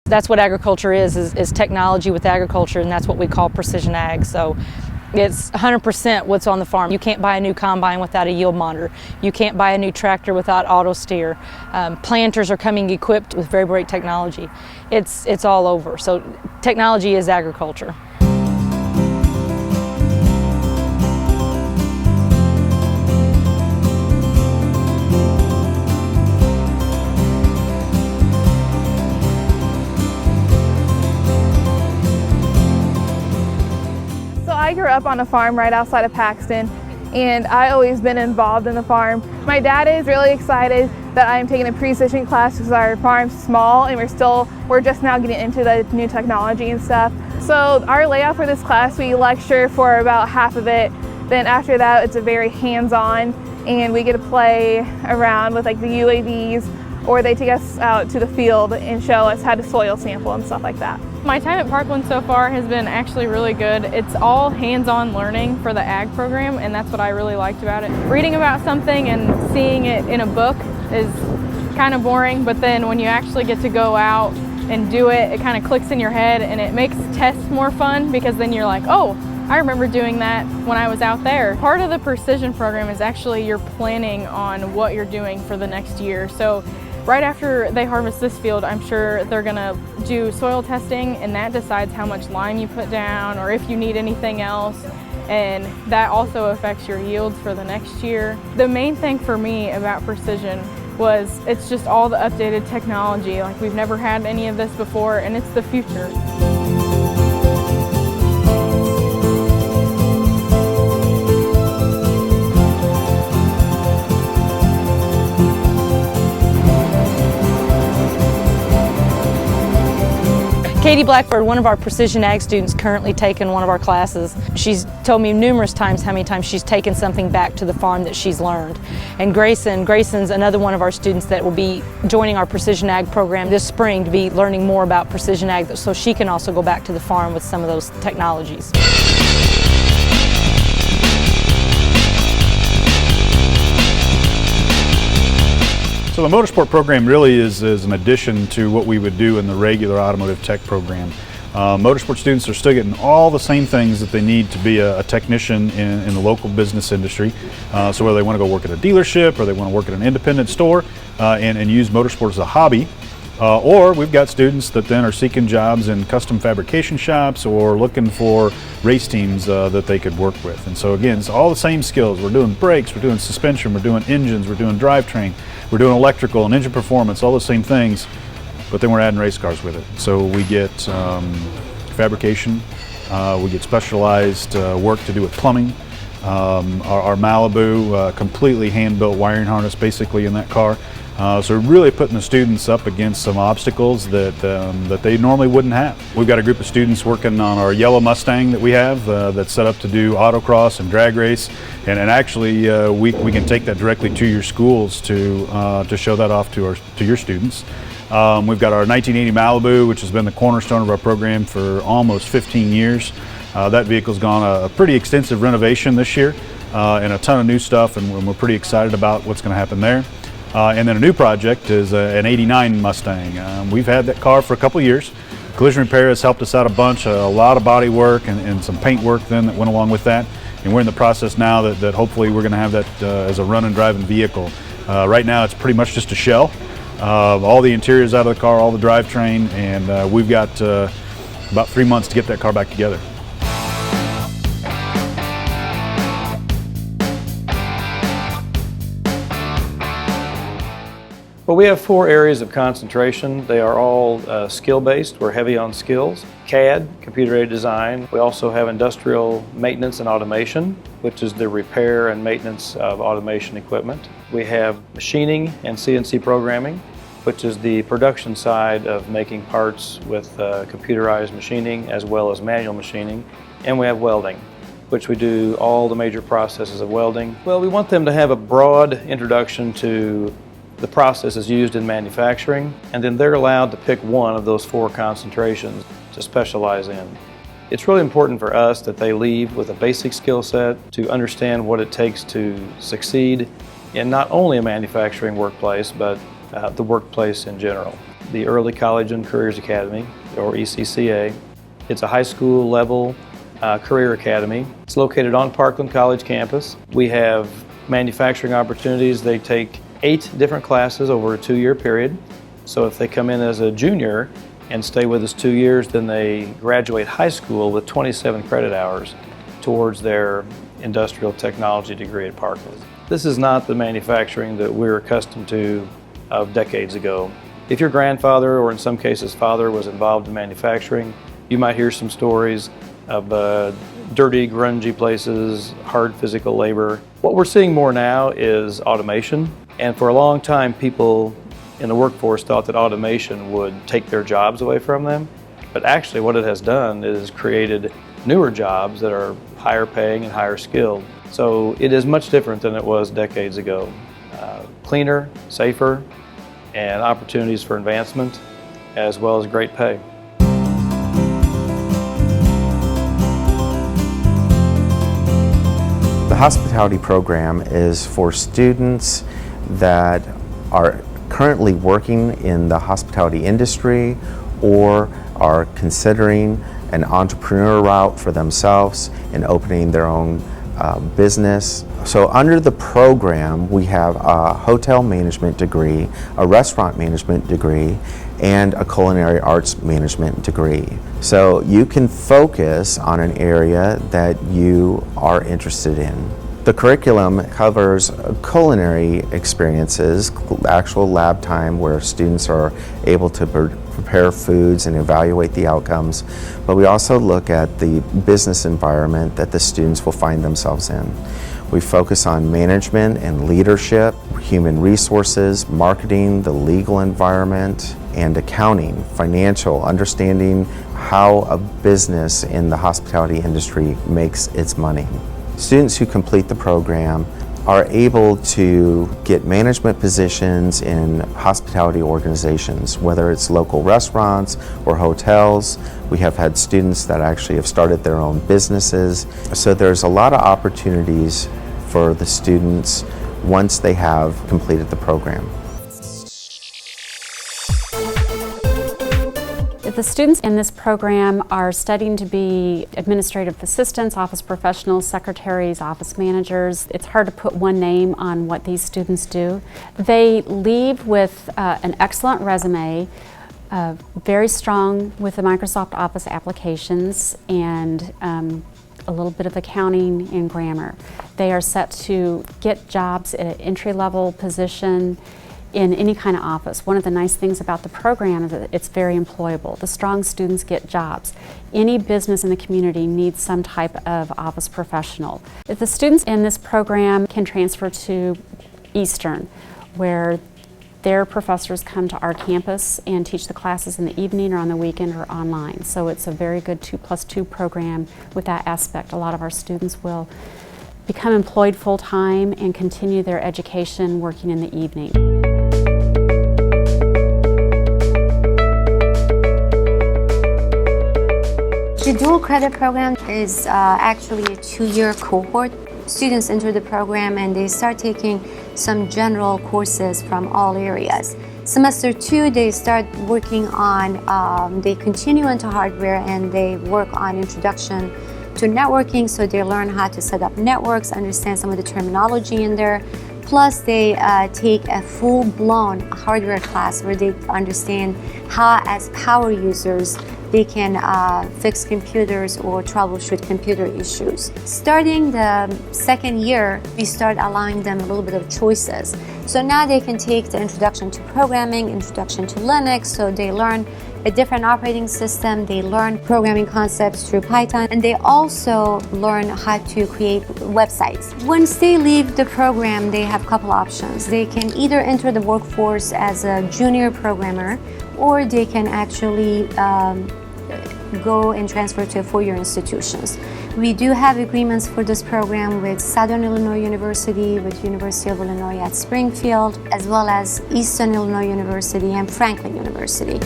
That's what agriculture is technology with agriculture, and that's what we call precision ag. So it's 100% what's on the farm. You can't buy a new combine without a yield monitor. You can't buy a new tractor without auto steer. Planters are coming equipped with very great technology. It's all over. So technology is agriculture. I grew up on a farm right outside of Paxton, and I always been involved in the farm. My dad is really excited that I'm taking a precision class because our farm's small and we're just now getting into the new technology and stuff. So our layout for this class, we lecture for about half of it. Then after that, it's a very hands-on, and we get to play around with like the UAVs, or they take us out to the field and show us how to soil sample and stuff like that. My time at Parkland so far has been actually really good. It's all hands-on learning for the ag program, and that's what I really liked about it. Reading about something and seeing it in a book is kind of boring, but then when you actually get to go out and do it, it kind of clicks in your head, and it makes tests more fun because then you're like, oh, I remember doing that when I was out there. Part of the precision program is actually you're planning on what you're doing for the next year. So right after they harvest this field, I'm sure they're gonna do soil testing, and that decides how much lime you put down or if you need anything else. And that also affects your yields for the next year. The main thing for me about precision was it's just all the updated technology. Like, we've never had any of this before, and it's the future. Katie Blackbird, one of our precision ag students, currently taking one of our classes. She's told me numerous times how many times she's taken something back to the farm that she's learned. And Grayson's another one of our students that will be joining our precision ag program this spring to be learning more about precision ag, so she can also go back to the farm with some of those technologies. So the motorsport program really is an addition to what we would do in the regular automotive tech program. Motorsport students are still getting all the same things that they need to be a technician in the local business industry. So whether they want to go work at a dealership or they want to work at an independent store and use motorsport as a hobby, or we've got students that then are seeking jobs in custom fabrication shops or looking for race teams that they could work with. And so again, it's all the same skills. We're doing brakes, we're doing suspension, we're doing engines, we're doing drivetrain, we're doing electrical and engine performance, all the same things, but then we're adding race cars with it. So we get fabrication, we get specialized work to do with plumbing. Our Malibu, completely hand-built wiring harness basically in that car. So we're really putting the students up against some obstacles that they normally wouldn't have. We've got a group of students working on our yellow Mustang that we have that's set up to do autocross and drag race, and actually we can take that directly to your schools to show that off to your students. We've got our 1980 Malibu, which has been the cornerstone of our program for almost 15 years. That vehicle's gone a pretty extensive renovation this year and a ton of new stuff, and we're pretty excited about what's going to happen there. And then a new project is an 89 Mustang. We've had that car for a couple of years. Collision repair has helped us out a bunch, a lot of body work and some paint work then that went along with that. And we're in the process now that hopefully we're going to have that as a run and driving vehicle. Right now it's pretty much just a shell. All the interiors out of the car, all the drivetrain, and we've got about 3 months to get that car back together. Well, we have 4 areas of concentration. They are all skill-based. We're heavy on skills. CAD, computer-aided design. We also have industrial maintenance and automation, which is the repair and maintenance of automation equipment. We have machining and CNC programming, which is the production side of making parts with computerized machining as well as manual machining. And we have welding, which we do all the major processes of welding. Well, we want them to have a broad introduction to the processes used in manufacturing, and then they're allowed to pick one of those 4 concentrations to specialize in. It's really important for us that they leave with a basic skill set to understand what it takes to succeed in not only a manufacturing workplace, but the workplace in general. the Early College and Careers Academy, or ECCA. It's a high school level career academy. It's located on Parkland College campus. We have manufacturing opportunities. They take 8 different classes over a 2-year period. So if they come in as a junior and stay with us 2 years, then they graduate high school with 27 credit hours towards their industrial technology degree at Parkland. This is not the manufacturing that we're accustomed to of decades ago. If your grandfather, or in some cases father, was involved in manufacturing, you might hear some stories of dirty, grungy places, hard physical labor. What we're seeing more now is automation, and for a long time people in the workforce thought that automation would take their jobs away from them, but actually what it has done is created newer jobs that are higher paying and higher skilled. So it is much different than it was decades ago. Cleaner, safer, and opportunities for advancement, as well as great pay. The hospitality program is for students that are currently working in the hospitality industry or are considering an entrepreneur route for themselves and opening their own business. So under the program, we have a hotel management degree, a restaurant management degree, and a culinary arts management degree. So you can focus on an area that you are interested in. The curriculum covers culinary experiences, actual lab time where students are able to prepare foods and evaluate the outcomes, but we also look at the business environment that the students will find themselves in. We focus on management and leadership, human resources, marketing, the legal environment, and accounting, financial, understanding how a business in the hospitality industry makes its money. Students who complete the program are able to get management positions in hospitality organizations, whether it's local restaurants or hotels. We have had students that actually have started their own businesses. So there's a lot of opportunities for the students once they have completed the program. The students in this program are studying to be administrative assistants, office professionals, secretaries, office managers. It's hard to put one name on what these students do. They leave with an excellent resume, very strong with the Microsoft Office applications, and a little bit of accounting and grammar. They are set to get jobs at an entry-level position in any kind of office. One of the nice things about the program is that it's very employable. The strong students get jobs. Any business in the community needs some type of office professional. The students in this program can transfer to Eastern, where their professors come to our campus and teach the classes in the evening or on the weekend or online. So it's a very good 2+2 program with that aspect. A lot of our students will become employed full-time and continue their education working in the evening. The dual credit program is actually a 2-year cohort. Students enter the program and they start taking some general courses from all areas. Semester 2, they start working on, they continue into hardware and they work on introduction to networking, so they learn how to set up networks, understand some of the terminology in there. Plus, they take a full-blown hardware class where they understand how, as power users, they can fix computers or troubleshoot computer issues. Starting the second year, we start allowing them a little bit of choices. So now they can take the introduction to programming, introduction to Linux, so they learn a different operating system, they learn programming concepts through Python, and they also learn how to create websites. Once they leave the program, they have a couple options. They can either enter the workforce as a junior programmer, or they can actually go and transfer to 4-year institutions. We do have agreements for this program with Southern Illinois University, with University of Illinois at Springfield, as well as Eastern Illinois University and Franklin University.